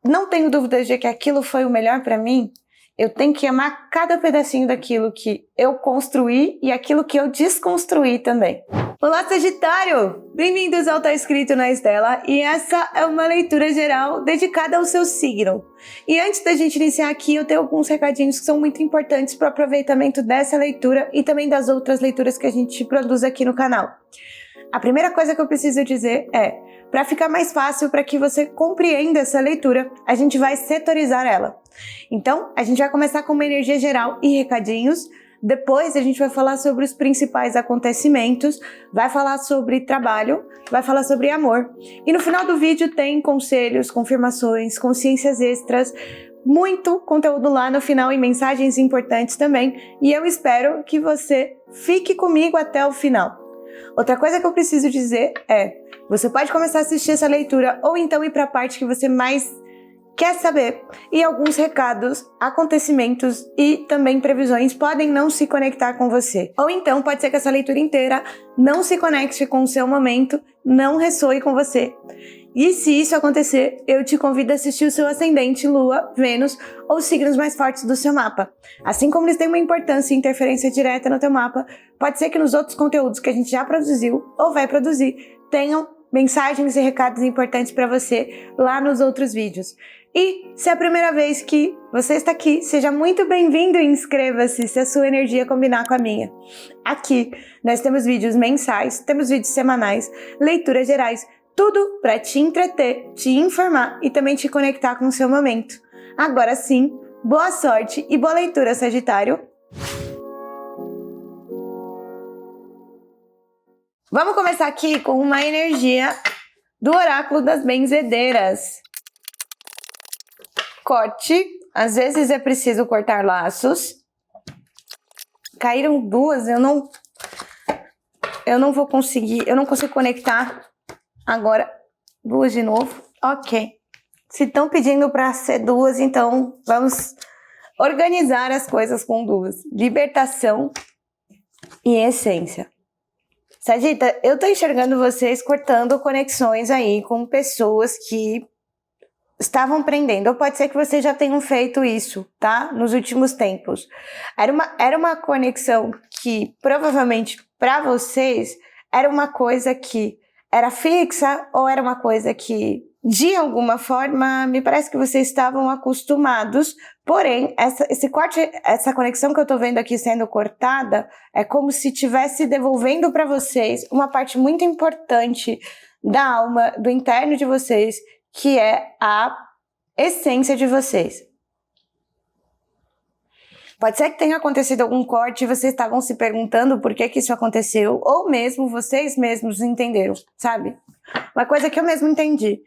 não tenho dúvidas de que aquilo foi o melhor para mim, eu tenho que amar cada pedacinho daquilo que eu construí e aquilo que eu desconstruí também. Olá, Sagitário! Bem-vindos ao Tá Escrito na Estela, e essa é uma leitura geral dedicada ao seu signo. E antes da gente iniciar aqui, eu tenho alguns recadinhos que são muito importantes para o aproveitamento dessa leitura e também das outras leituras que a gente produz aqui no canal. A primeira coisa que eu preciso dizer é, para ficar mais fácil para que você compreenda essa leitura, a gente vai setorizar ela. Então, a gente vai começar com uma energia geral e recadinhos. Depois a gente vai falar sobre os principais acontecimentos, vai falar sobre trabalho, vai falar sobre amor. E no final do vídeo tem conselhos, confirmações, consciências extras, muito conteúdo lá no final e mensagens importantes também. E eu espero que você fique comigo até o final. Outra coisa que eu preciso dizer é, você pode começar a assistir essa leitura ou então ir para a parte que você mais quer saber, e alguns recados, acontecimentos e também previsões podem não se conectar com você. Ou então pode ser que essa leitura inteira não se conecte com o seu momento, não ressoe com você. E se isso acontecer, eu te convido a assistir o seu ascendente, lua, Vênus ou signos mais fortes do seu mapa. Assim como eles têm uma importância e interferência direta no teu mapa, pode ser que nos outros conteúdos que a gente já produziu ou vai produzir, tenham mensagens e recados importantes para você lá nos outros vídeos. E se é a primeira vez que você está aqui, seja muito bem-vindo e inscreva-se se a sua energia combinar com a minha. Aqui nós temos vídeos mensais, temos vídeos semanais, leituras gerais, tudo para te entreter, te informar e também te conectar com o seu momento. Agora sim, boa sorte e boa leitura, Sagitário! Vamos começar aqui com uma energia do Oráculo das Benzedeiras. Corte, às vezes é preciso cortar laços. Caíram duas, eu não vou conseguir, eu não consigo conectar agora. Duas de novo, ok. Se estão pedindo para ser duas, então vamos organizar as coisas com duas. Libertação e essência. Sagita, eu tô enxergando vocês cortando conexões aí com pessoas que estavam prendendo, ou pode ser que vocês já tenham feito isso, tá? Nos últimos tempos. Era uma conexão que, provavelmente, para vocês, era uma coisa que era fixa, ou era uma coisa que, de alguma forma, me parece que vocês estavam acostumados, porém, esse corte, essa conexão que eu tô vendo aqui sendo cortada, é como se estivesse devolvendo para vocês uma parte muito importante da alma, do interno de vocês, que é a essência de vocês. Pode ser que tenha acontecido algum corte e vocês estavam se perguntando por que isso aconteceu, ou mesmo vocês mesmos entenderam, sabe? Uma coisa que eu mesmo entendi.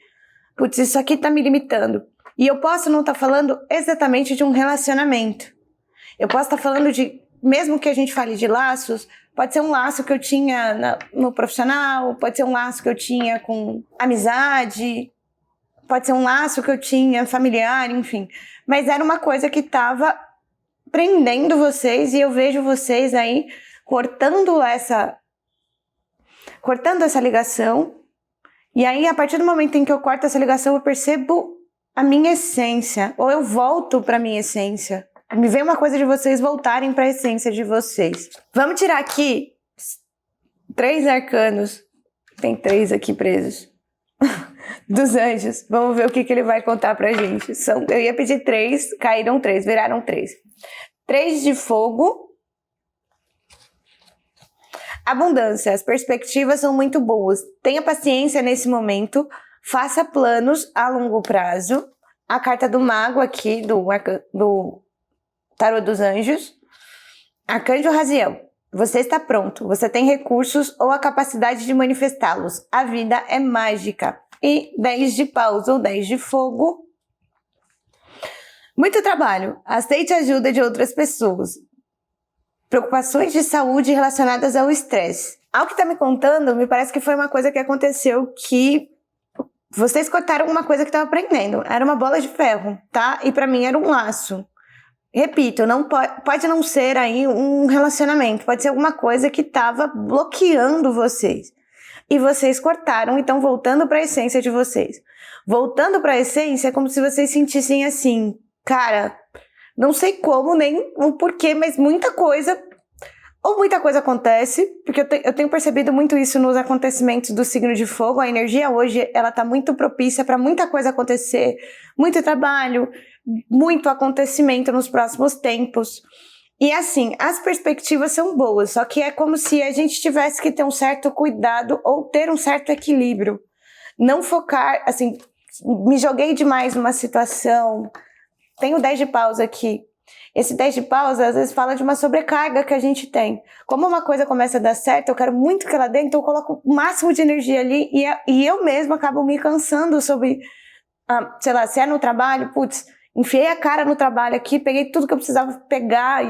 Putz, isso aqui tá me limitando. E eu posso não estar falando exatamente de um relacionamento. Eu posso estar falando de, mesmo que a gente fale de laços, pode ser um laço que eu tinha no profissional, pode ser um laço que eu tinha com amizade, pode ser um laço que eu tinha familiar, enfim. Mas era uma coisa que estava prendendo vocês e eu vejo vocês aí cortando essa ligação. E aí, a partir do momento em que eu corto essa ligação, eu percebo a minha essência, ou eu volto para a minha essência. Me vem uma coisa de vocês voltarem para a essência de vocês. Vamos tirar aqui 3 arcanos. Tem 3 aqui presos. Dos anjos. Vamos ver o que ele vai contar pra gente. Eu ia pedir 3, caíram 3, viraram 3. 3 de fogo. Abundância, as perspectivas são muito boas. Tenha paciência nesse momento. Faça planos a longo prazo. A carta do mago aqui, do tarô dos anjos. Arcanjo Raziel. Você está pronto. Você tem recursos ou a capacidade de manifestá-los. A vida é mágica. E 10 de paus ou 10 de fogo. Muito trabalho. Aceite a ajuda de outras pessoas. Preocupações de saúde relacionadas ao estresse. Ao que está me contando, me parece que foi uma coisa que aconteceu que vocês cortaram uma coisa que estava prendendo. Era uma bola de ferro, tá? E para mim era um laço. Repito, não pode não ser aí um relacionamento. Pode ser alguma coisa que estava bloqueando vocês. E vocês cortaram e estão voltando para a essência de vocês. Voltando para a essência, é como se vocês sentissem assim, cara, não sei como nem o porquê, mas muita coisa acontece, porque eu tenho percebido muito isso nos acontecimentos do signo de fogo. A energia hoje, ela tá muito propícia para muita coisa acontecer, muito trabalho, muito acontecimento nos próximos tempos. E assim, as perspectivas são boas, só que é como se a gente tivesse que ter um certo cuidado ou ter um certo equilíbrio. Não focar, assim, me joguei demais numa situação. Tenho 10 de paus aqui. Esse 10 de paus, às vezes, fala de uma sobrecarga que a gente tem. Como uma coisa começa a dar certo, eu quero muito que ela dê, então eu coloco o máximo de energia ali e eu mesma acabo me cansando sobre, sei lá, se é no trabalho, putz, enfiei a cara no trabalho aqui, peguei tudo que eu precisava pegar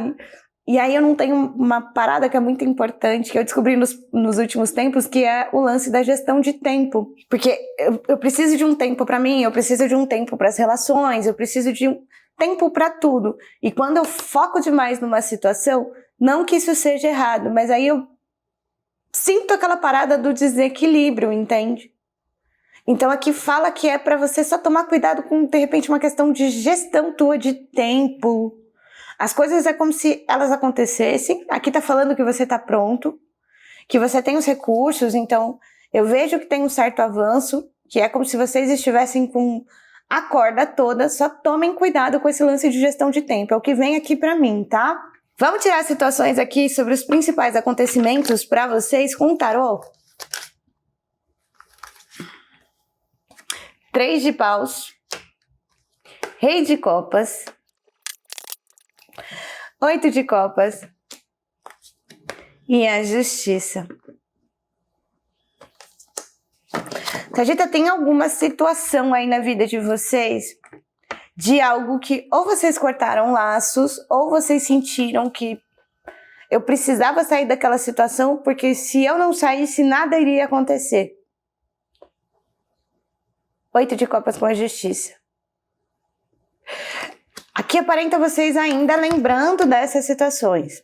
e aí eu não tenho uma parada que é muito importante, que eu descobri nos últimos tempos, que é o lance da gestão de tempo. Porque eu preciso de um tempo para mim, eu preciso de um tempo para as relações, eu preciso de um tempo para tudo. E quando eu foco demais numa situação, não que isso seja errado, mas aí eu sinto aquela parada do desequilíbrio, entende? Então aqui fala que é para você só tomar cuidado com, de repente, uma questão de gestão tua de tempo. As coisas é como se elas acontecessem. Aqui tá falando que você tá pronto, que você tem os recursos, então eu vejo que tem um certo avanço, que é como se vocês estivessem com a corda toda, só tomem cuidado com esse lance de gestão de tempo, é o que vem aqui pra mim, tá? Vamos tirar situações aqui sobre os principais acontecimentos pra vocês com o tarô? 3 de paus, Rei de copas, 8 de copas e a justiça. Sagita, tem alguma situação aí na vida de vocês de algo que ou vocês cortaram laços ou vocês sentiram que eu precisava sair daquela situação porque se eu não saísse nada iria acontecer. 8 de copas com a justiça. Aqui aparenta vocês ainda lembrando dessas situações.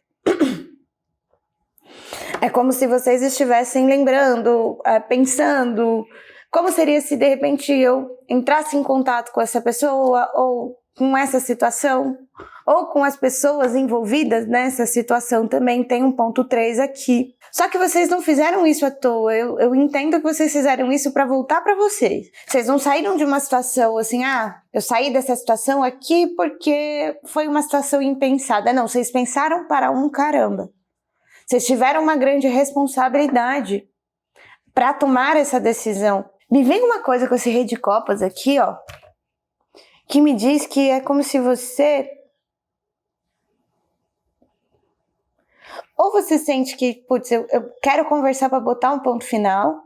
É como se vocês estivessem lembrando, pensando, como seria se de repente eu entrasse em contato com essa pessoa, ou com essa situação, ou com as pessoas envolvidas nessa situação também. Tem um ponto 3 aqui. Só que vocês não fizeram isso à toa. Eu entendo que vocês fizeram isso para voltar para vocês. Vocês não saíram de uma situação assim, eu saí dessa situação aqui porque foi uma situação impensada. Não, vocês pensaram para um caramba. Vocês tiveram uma grande responsabilidade para tomar essa decisão. Me vem uma coisa com esse Rei de Copas aqui, ó, que me diz que é como se você... Ou você sente que, putz, eu quero conversar para botar um ponto final,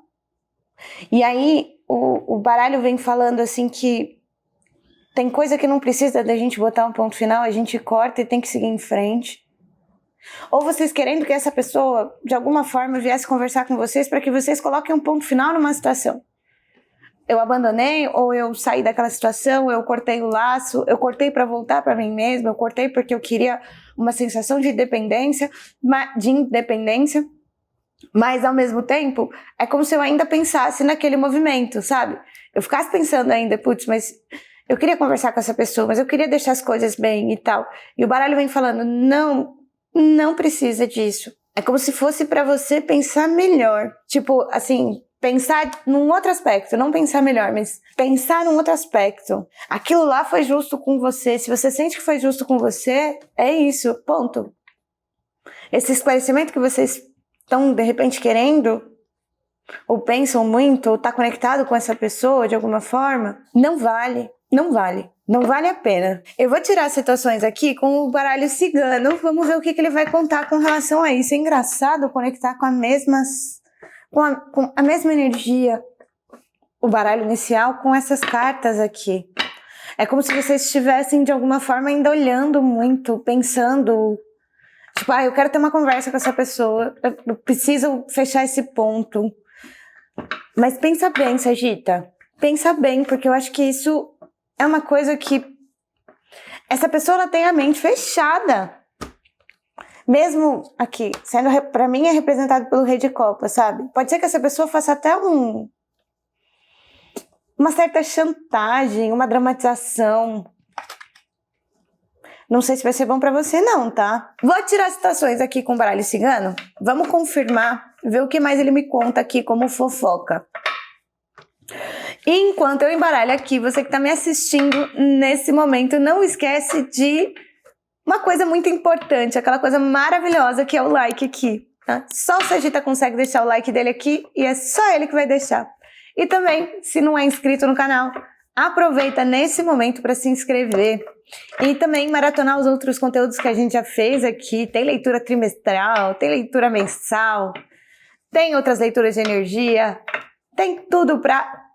e aí o baralho vem falando assim que tem coisa que não precisa da gente botar um ponto final, a gente corta e tem que seguir em frente. Ou vocês querendo que essa pessoa, de alguma forma, viesse conversar com vocês para que vocês coloquem um ponto final numa situação. Eu abandonei, ou eu saí daquela situação, eu cortei o laço, eu cortei para voltar para mim mesma, eu cortei porque eu queria uma sensação de independência, mas ao mesmo tempo, é como se eu ainda pensasse naquele movimento, sabe? Eu ficasse pensando ainda, putz, mas eu queria conversar com essa pessoa, mas eu queria deixar as coisas bem e tal. E o baralho vem falando, não precisa disso. É como se fosse para você pensar melhor. Tipo, assim, pensar num outro aspecto, não pensar melhor, mas pensar num outro aspecto. Aquilo lá foi justo com você. Se você sente que foi justo com você, é isso, ponto. Esse esclarecimento que vocês estão, de repente, querendo, ou pensam muito, ou tá conectado com essa pessoa de alguma forma, não vale a pena. Eu vou tirar situações aqui com o baralho cigano, vamos ver o que ele vai contar com relação a isso. É engraçado conectar com a mesma energia, o baralho inicial, com essas cartas aqui. É como se vocês estivessem, de alguma forma, ainda olhando muito, pensando, tipo, eu quero ter uma conversa com essa pessoa, eu preciso fechar esse ponto. Mas pensa bem, Sagita, pensa bem, porque eu acho que isso é uma coisa que essa pessoa ela tem a mente fechada. Mesmo aqui, sendo pra mim é representado pelo Rei de Copas, sabe? Pode ser que essa pessoa faça até uma certa chantagem, uma dramatização. Não sei se vai ser bom pra você não, tá? Vou tirar citações aqui com o baralho cigano. Vamos confirmar, ver o que mais ele me conta aqui como fofoca. E enquanto eu embaralho aqui, você que tá me assistindo nesse momento, não esquece de uma coisa muito importante, aquela coisa maravilhosa que é o like aqui. Tá? Só o Sagitta consegue deixar o like dele aqui e é só ele que vai deixar. E também, se não é inscrito no canal, aproveita nesse momento para se inscrever. E também maratonar os outros conteúdos que a gente já fez aqui. Tem leitura trimestral, tem leitura mensal, tem outras leituras de energia, tem tudo para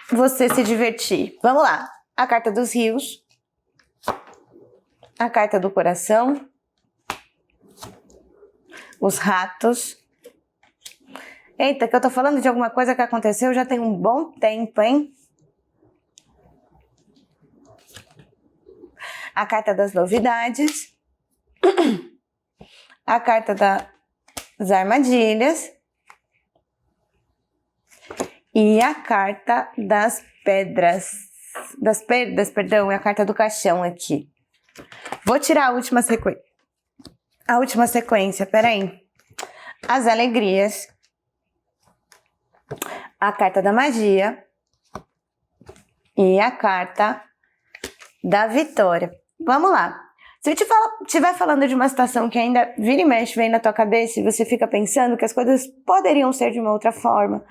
você se divertir. Vamos lá. A carta dos rios, a carta do coração, os ratos. Eita, que eu tô falando de alguma coisa que aconteceu já tem um bom tempo, hein? A carta das novidades, a carta das armadilhas e a carta das pedras, das perdas, perdão, é a carta do caixão aqui. Vou tirar a última sequência, peraí. As alegrias, a carta da magia e a carta da vitória. Vamos lá. Se eu estiver falando de uma situação que ainda vira e mexe, vem na tua cabeça e você fica pensando que as coisas poderiam ser de uma outra forma,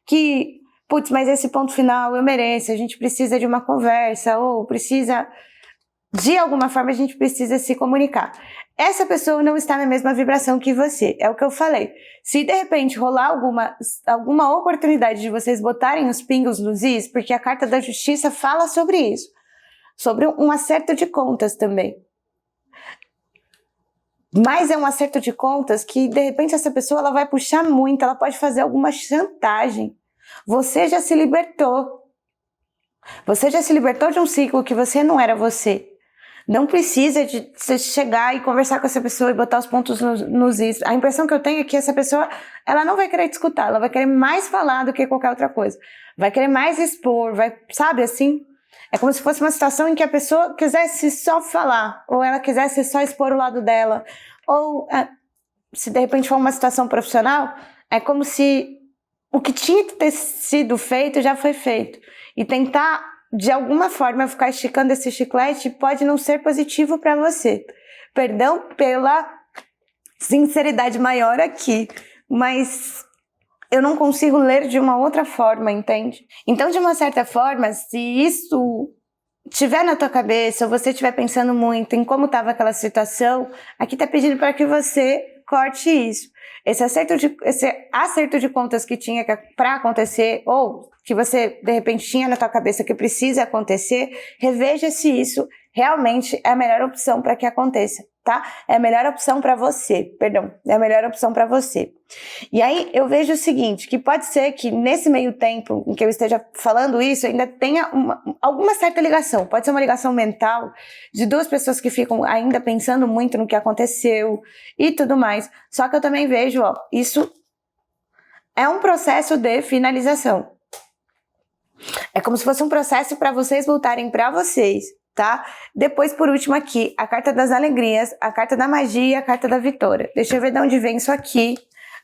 que, putz, mas esse ponto final eu mereço, a gente precisa de uma conversa, ou precisa, de alguma forma, a gente precisa se comunicar. Essa pessoa não está na mesma vibração que você, é o que eu falei. Se de repente rolar alguma oportunidade de vocês botarem os pingos nos is, porque a carta da justiça fala sobre isso, sobre um acerto de contas também. Mas é um acerto de contas que, de repente, essa pessoa ela vai puxar muito, ela pode fazer alguma chantagem. Você já se libertou. Você já se libertou de um ciclo que você não era você. Não precisa de você chegar e conversar com essa pessoa e botar os pontos nos is. A impressão que eu tenho é que essa pessoa, ela não vai querer te escutar, ela vai querer mais falar do que qualquer outra coisa. Vai querer mais expor, vai, sabe assim? É como se fosse uma situação em que a pessoa quisesse só falar, ou ela quisesse só expor o lado dela, ou se de repente for uma situação profissional, é como se o que tinha que ter sido feito já foi feito. E tentar, de alguma forma, ficar esticando esse chiclete pode não ser positivo para você. Perdão pela sinceridade maior aqui, mas eu não consigo ler de uma outra forma, entende? Então, de uma certa forma, se isso estiver na tua cabeça, ou você estiver pensando muito em como estava aquela situação, aqui está pedindo para que você corte isso. Esse acerto de contas que tinha para acontecer, ou que você, de repente, tinha na tua cabeça que precisa acontecer, reveja se isso realmente é a melhor opção para que aconteça, tá? É a melhor opção para você, é a melhor opção para você. E aí eu vejo o seguinte, que pode ser que nesse meio tempo em que eu esteja falando isso, ainda tenha alguma certa ligação. Pode ser uma ligação mental de duas pessoas que ficam ainda pensando muito no que aconteceu e tudo mais. Só que eu também vejo, isso é um processo de finalização. É como se fosse um processo para vocês voltarem para vocês, tá? Depois, por último aqui, a carta das alegrias, a carta da magia e a carta da vitória. Deixa eu ver de onde vem isso aqui.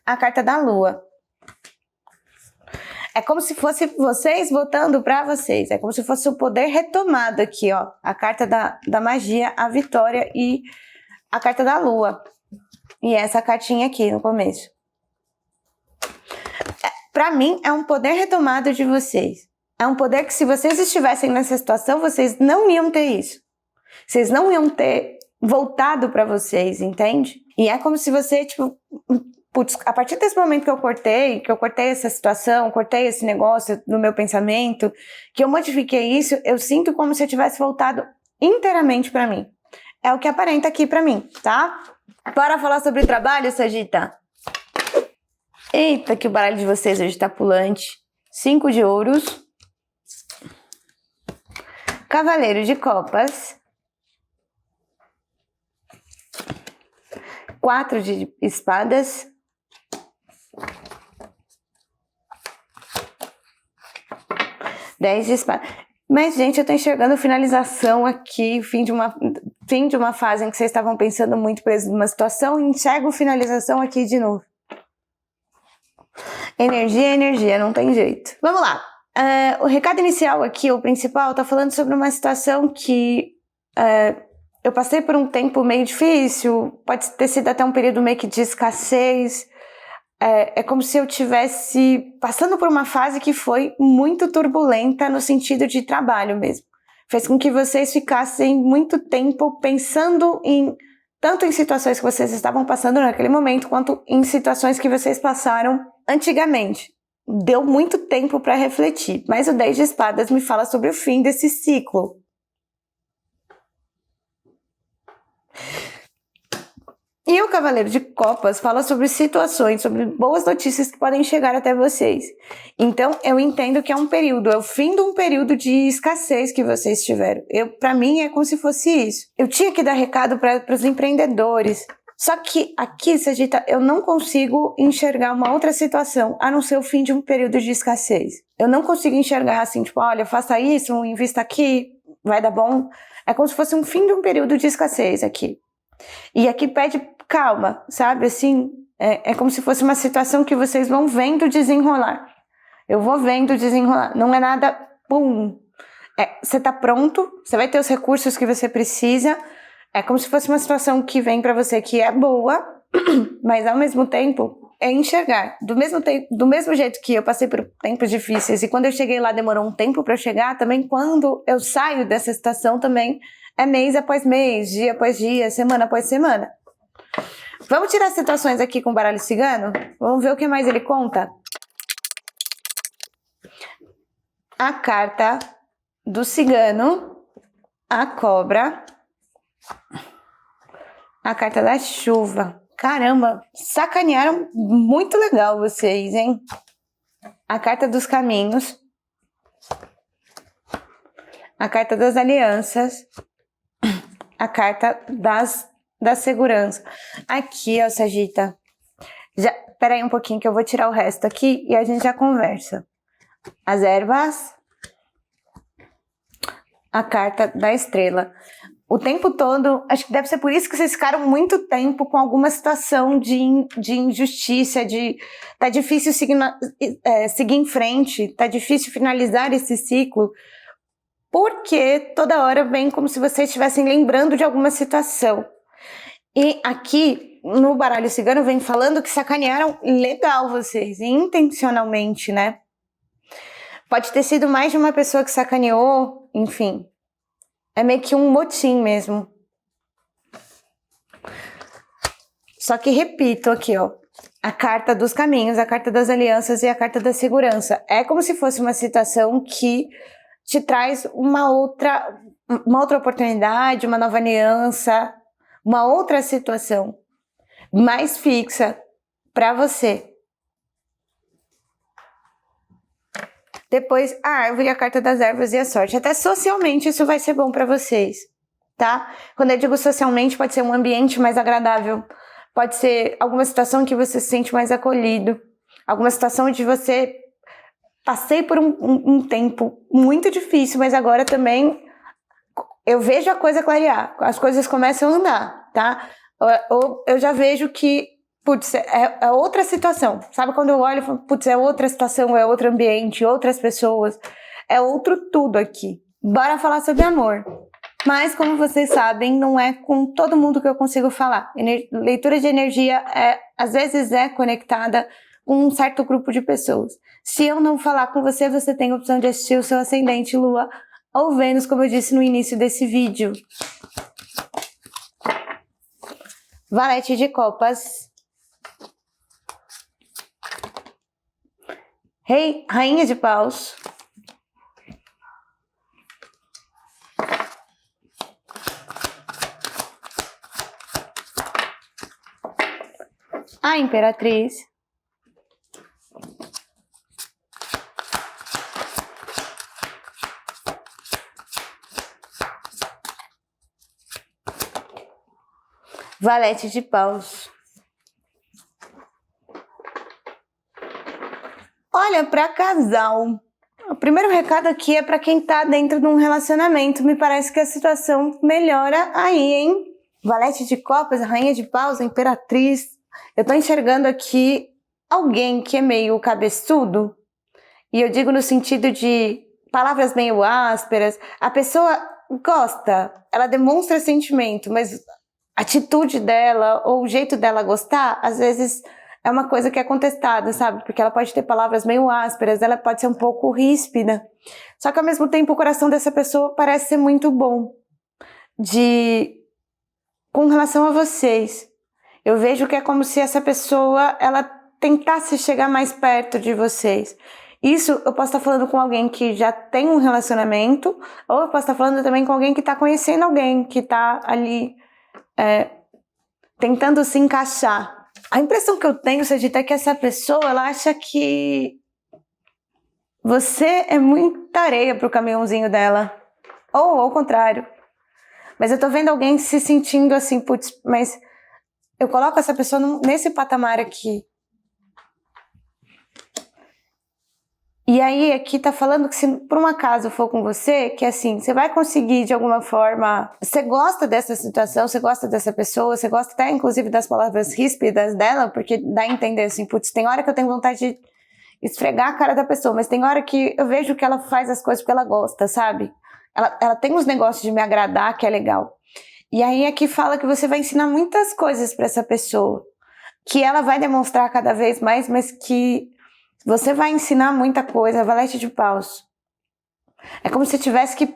A carta da lua. É como se fosse vocês voltando para vocês. É como se fosse o poder retomado aqui, ó. A carta da magia, a vitória e a carta da lua. E essa cartinha aqui no começo. Para mim, é um poder retomado de vocês. É um poder que, se vocês estivessem nessa situação, vocês não iam ter isso. Vocês não iam ter voltado para vocês, entende? E é como se você, tipo, putz, a partir desse momento que eu cortei essa situação, cortei esse negócio no meu pensamento, que eu modifiquei isso, eu sinto como se eu tivesse voltado inteiramente para mim. É o que aparenta aqui para mim, tá? Bora falar sobre trabalho, Sagitta? Eita, que o baralho de vocês hoje tá pulante. 5 de ouros. Cavaleiro de copas. 4 de espadas. 10 de espadas. Mas, gente, eu tô enxergando finalização aqui, fim de uma fase em que vocês estavam pensando muito preso numa situação, e enxergo finalização aqui de novo. Energia é energia, não tem jeito. Vamos lá. O recado inicial aqui, o principal, tá falando sobre uma situação que eu passei por um tempo meio difícil, pode ter sido até um período meio que de escassez. É como se eu estivesse passando por uma fase que foi muito turbulenta no sentido de trabalho mesmo. Fez com que vocês ficassem muito tempo pensando tanto em situações que vocês estavam passando naquele momento, quanto em situações que vocês passaram antigamente. Deu muito tempo para refletir, mas o 10 de espadas me fala sobre o fim desse ciclo. E o Cavaleiro de Copas fala sobre situações, sobre boas notícias que podem chegar até vocês. Então, eu entendo que é um período, é o fim de um período de escassez que vocês tiveram. Para mim, é como se fosse isso. Eu tinha que dar recado para os empreendedores. Só que aqui, Sagita, eu não consigo enxergar uma outra situação, a não ser o fim de um período de escassez. Eu não consigo enxergar assim, tipo, olha, faça isso, invista aqui, vai dar bom. É como se fosse um fim de um período de escassez aqui. E aqui pede calma, sabe? Assim, é como se fosse uma situação que vocês vão vendo desenrolar. Eu vou vendo desenrolar. Não é nada, pum. Você tá pronto, você vai ter os recursos que você precisa. É como se fosse uma situação que vem pra você que é boa, mas ao mesmo tempo é enxergar. Do mesmo jeito que eu passei por tempos difíceis e quando eu cheguei lá demorou um tempo pra eu chegar, também quando eu saio dessa situação também é mês após mês, dia após dia, semana após semana. Vamos tirar situações aqui com o baralho cigano? Vamos ver o que mais ele conta? A carta do cigano, a cobra, a carta da chuva. Caramba, sacanearam muito legal vocês, hein? A carta dos caminhos, a carta das alianças, a carta da segurança. Aqui, ó, Sagita. Pera aí um pouquinho que eu vou tirar o resto aqui e a gente já conversa. As ervas. A carta da estrela. O tempo todo, acho que deve ser por isso que vocês ficaram muito tempo com alguma situação de injustiça, tá difícil seguir em frente, tá difícil finalizar esse ciclo. Porque toda hora vem como se vocês estivessem lembrando de alguma situação. E aqui, no baralho cigano, vem falando que sacanearam legal vocês, intencionalmente, né? Pode ter sido mais de uma pessoa que sacaneou, enfim. É meio que um motim mesmo. Só que repito aqui, ó. A carta dos caminhos, a carta das alianças e a carta da segurança. É como se fosse uma situação que te traz uma outra oportunidade, uma nova aliança, uma outra situação mais fixa para você. Depois, a árvore, a carta das ervas e a sorte. Até socialmente isso vai ser bom para vocês, tá? Quando eu digo socialmente, pode ser um ambiente mais agradável, pode ser alguma situação que você se sente mais acolhido, alguma situação onde você passei por um tempo muito difícil, mas agora também eu vejo a coisa clarear, as coisas começam a andar, tá? Ou eu já vejo que, putz, é outra situação. Sabe quando eu olho e falo, putz, é outra situação, é outro ambiente, outras pessoas, é outro tudo aqui. Bora falar sobre amor. Mas, como vocês sabem, não é com todo mundo que eu consigo falar. Leitura de energia, às vezes, é conectada com um certo grupo de pessoas. Se eu não falar com você, você tem a opção de assistir o seu ascendente, Lua ou Vênus, como eu disse no início desse vídeo. Valete de copas. Rainha de paus. A imperatriz. Valete de paus. Olha, para casal, O primeiro recado aqui é para quem tá dentro de um relacionamento. Me parece que a situação melhora aí, hein? Valete de copas, rainha de paus, imperatriz. Eu tô enxergando aqui alguém que é meio cabeçudo. E eu digo no sentido de palavras meio ásperas. A pessoa gosta, ela demonstra sentimento, mas a atitude dela ou o jeito dela gostar, às vezes é uma coisa que é contestada, sabe? Porque ela pode ter palavras meio ásperas, ela pode ser um pouco ríspida. Só que ao mesmo tempo o coração dessa pessoa parece ser muito bom. Com relação a vocês, eu vejo que é como se essa pessoa, ela tentasse chegar mais perto de vocês. Isso eu posso estar falando com alguém que já tem um relacionamento, ou eu posso estar falando também com alguém que está conhecendo alguém, que está ali tentando se encaixar. A impressão que eu tenho, Sagitário, é que essa pessoa, ela acha que você é muita areia pro caminhãozinho dela. Ou ao contrário. Mas eu tô vendo alguém se sentindo assim, putz, mas eu coloco essa pessoa nesse patamar aqui. E aí aqui tá falando que se por um acaso for com você, que assim, você vai conseguir de alguma forma, você gosta dessa situação, você gosta dessa pessoa, você gosta até inclusive das palavras ríspidas dela, porque dá a entender assim, putz, tem hora que eu tenho vontade de esfregar a cara da pessoa, mas tem hora que eu vejo que ela faz as coisas porque ela gosta, sabe? Ela tem uns negócios de me agradar que é legal. E aí aqui fala que você vai ensinar muitas coisas para essa pessoa, que ela vai demonstrar cada vez mais, mas que você vai ensinar muita coisa. Valete de paus. É como se tivesse que...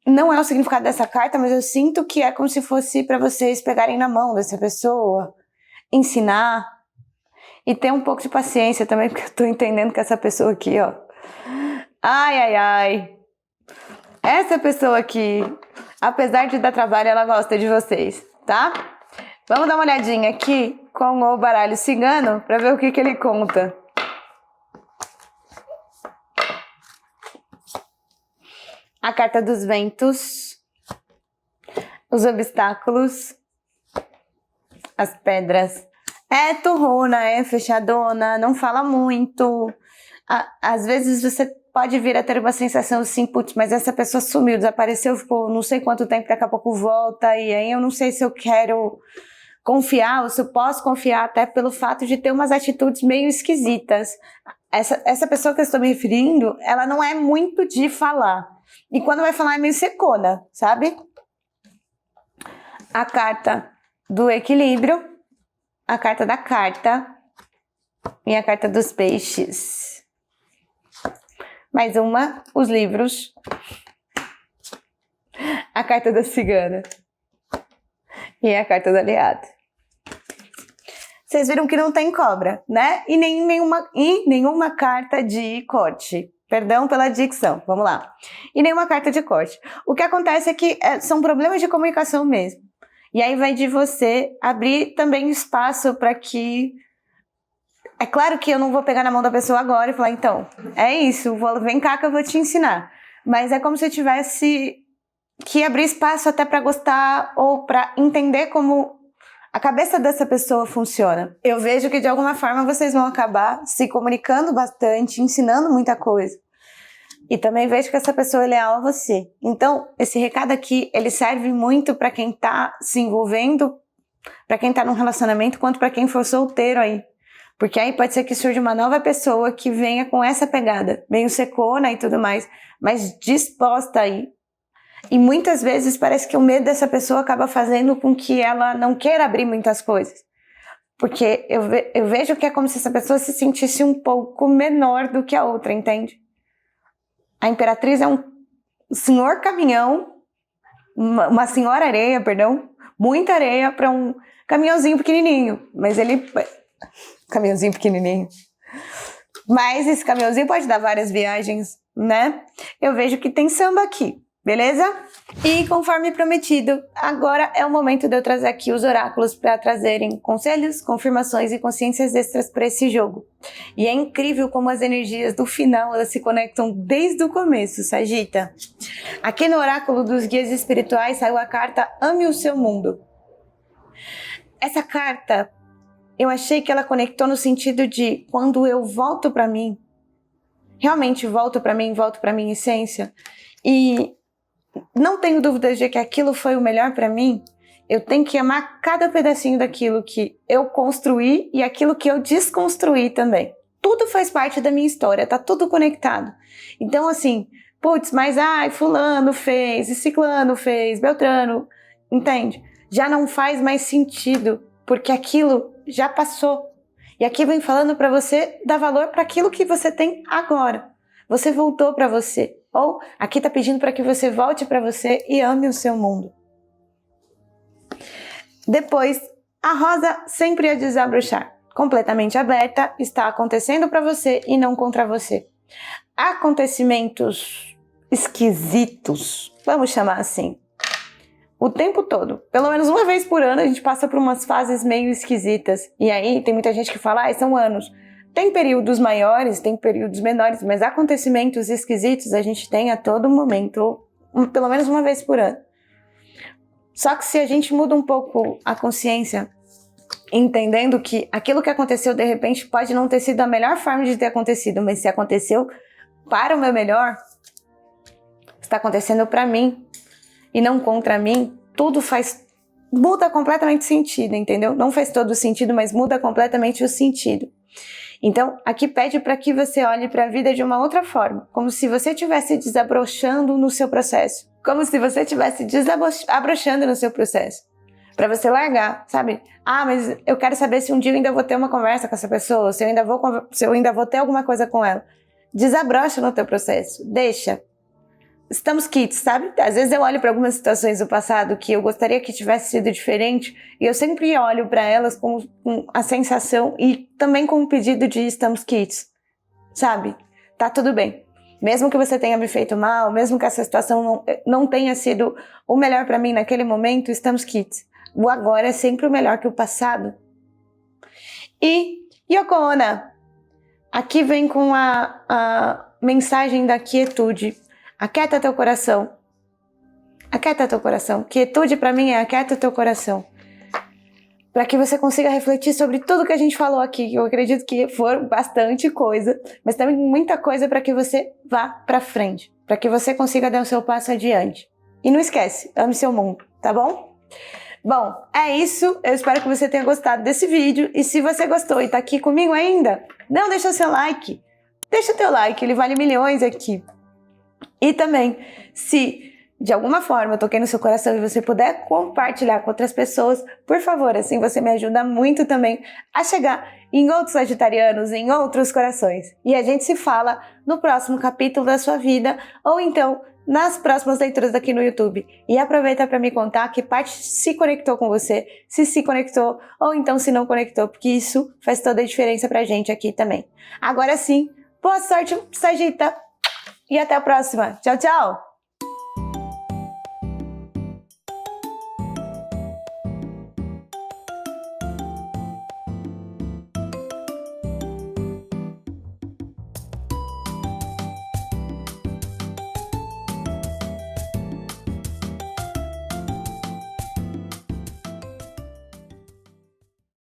Não é o significado dessa carta, mas eu sinto que é como se fosse para vocês pegarem na mão dessa pessoa, ensinar e ter um pouco de paciência também, porque eu tô entendendo que essa pessoa aqui, ó... Ai, ai, ai. Essa pessoa aqui, apesar de dar trabalho, ela gosta de vocês, tá? Vamos dar uma olhadinha aqui com o baralho cigano para ver o que ele conta. A carta dos ventos, os obstáculos, as pedras. É turrona, é fechadona, não fala muito. Às vezes você pode vir a ter uma sensação assim, putz, mas essa pessoa sumiu, desapareceu, ficou não sei quanto tempo, daqui a pouco volta, e aí eu não sei se eu quero confiar ou se eu posso confiar, até pelo fato de ter umas atitudes meio esquisitas. Essa pessoa que eu estou me referindo, ela não é muito de falar. E quando vai falar é meio secona, sabe? A carta do equilíbrio, a carta da carta e a carta dos peixes. Mais uma, os livros. A carta da cigana. E a carta do aliado. Vocês viram que não tem cobra, né? E nenhuma carta de corte. Perdão pela dicção, vamos lá. E nenhuma carta de corte. O que acontece é que são problemas de comunicação mesmo. E aí vai de você abrir também espaço para que... É claro que eu não vou pegar na mão da pessoa agora e falar, então, é isso, vem cá que eu vou te ensinar. Mas é como se eu tivesse que abrir espaço até para gostar ou para entender como a cabeça dessa pessoa funciona. Eu vejo que de alguma forma vocês vão acabar se comunicando bastante, ensinando muita coisa. E também vejo que essa pessoa é leal a você. Então, esse recado aqui, ele serve muito para quem tá se envolvendo, para quem tá num relacionamento, quanto para quem for solteiro aí. Porque aí pode ser que surja uma nova pessoa que venha com essa pegada, meio secona e tudo mais, mas disposta aí. E muitas vezes parece que o medo dessa pessoa acaba fazendo com que ela não queira abrir muitas coisas. Porque eu vejo que é como se essa pessoa se sentisse um pouco menor do que a outra, entende? A imperatriz é um senhor caminhão, uma senhora areia, perdão, muita areia para um caminhãozinho pequenininho, mas ele... Caminhãozinho pequenininho. Mas esse caminhãozinho pode dar várias viagens, né? Eu vejo que tem samba aqui, beleza? E conforme prometido, agora é o momento de eu trazer aqui os oráculos para trazerem conselhos, confirmações e consciências extras para esse jogo. E é incrível como as energias do final elas se conectam desde o começo, Sagita. Aqui no oráculo dos guias espirituais saiu a carta Ame o Seu Mundo. Essa carta, eu achei que ela conectou no sentido de quando eu volto para mim, realmente volto para mim, volto para minha essência e não tenho dúvidas de que aquilo foi o melhor para mim, eu tenho que amar cada pedacinho daquilo que eu construí e aquilo que eu desconstruí também. Tudo faz parte da minha história, tá tudo conectado. Então assim, putz, mas fulano fez, e ciclano fez, Beltrano, entende? Já não faz mais sentido, porque aquilo já passou. E aqui vem falando para você dar valor para aquilo que você tem agora. Você voltou para você. Ou aqui tá pedindo para que você volte para você e ame o seu mundo. Depois, a rosa sempre ia desabrochar. Completamente aberta, está acontecendo para você e não contra você. Acontecimentos esquisitos, vamos chamar assim, o tempo todo. Pelo menos uma vez por ano a gente passa por umas fases meio esquisitas. E aí tem muita gente que fala, são anos. Tem períodos maiores, tem períodos menores, mas acontecimentos esquisitos a gente tem a todo momento, ou pelo menos uma vez por ano. Só que se a gente muda um pouco a consciência, entendendo que aquilo que aconteceu de repente pode não ter sido a melhor forma de ter acontecido, mas se aconteceu para o meu melhor, está acontecendo para mim e não contra mim, tudo muda completamente sentido, entendeu? Não faz todo sentido, mas muda completamente o sentido. Então, aqui pede para que você olhe para a vida de uma outra forma, como se você estivesse desabrochando no seu processo, como se você estivesse desabrochando no seu processo, para você largar, sabe? Mas eu quero saber se um dia eu ainda vou ter uma conversa com essa pessoa, se eu ainda vou ter alguma coisa com ela. Desabrocha no teu processo, deixa. Estamos quites, sabe? Às vezes eu olho para algumas situações do passado que eu gostaria que tivesse sido diferente e eu sempre olho para elas com a sensação e também com o pedido de estamos quites, sabe? Tá tudo bem. Mesmo que você tenha me feito mal, mesmo que essa situação não tenha sido o melhor para mim naquele momento, estamos quites. O agora é sempre o melhor que o passado. E Yoko Ono, aqui vem com a mensagem da quietude. Aquieta teu coração. Aquieta teu coração. Quietude para mim é aquieta teu coração. Para que você consiga refletir sobre tudo que a gente falou aqui. Eu acredito que for bastante coisa, mas também muita coisa para que você vá para frente. Para que você consiga dar o seu passo adiante. E não esquece, ame seu mundo, tá bom? Bom, é isso. Eu espero que você tenha gostado desse vídeo. E se você gostou e tá aqui comigo ainda, não deixa o seu like. Deixa o teu like, ele vale milhões aqui. E também, se de alguma forma eu toquei no seu coração e você puder compartilhar com outras pessoas, por favor, assim você me ajuda muito também a chegar em outros sagitarianos, em outros corações. E a gente se fala no próximo capítulo da sua vida, ou então nas próximas leituras aqui no YouTube. E aproveita para me contar que parte se conectou com você, se conectou, ou então se não conectou, porque isso faz toda a diferença pra gente aqui também. Agora sim, boa sorte, Sagita! E até a próxima. Tchau, tchau!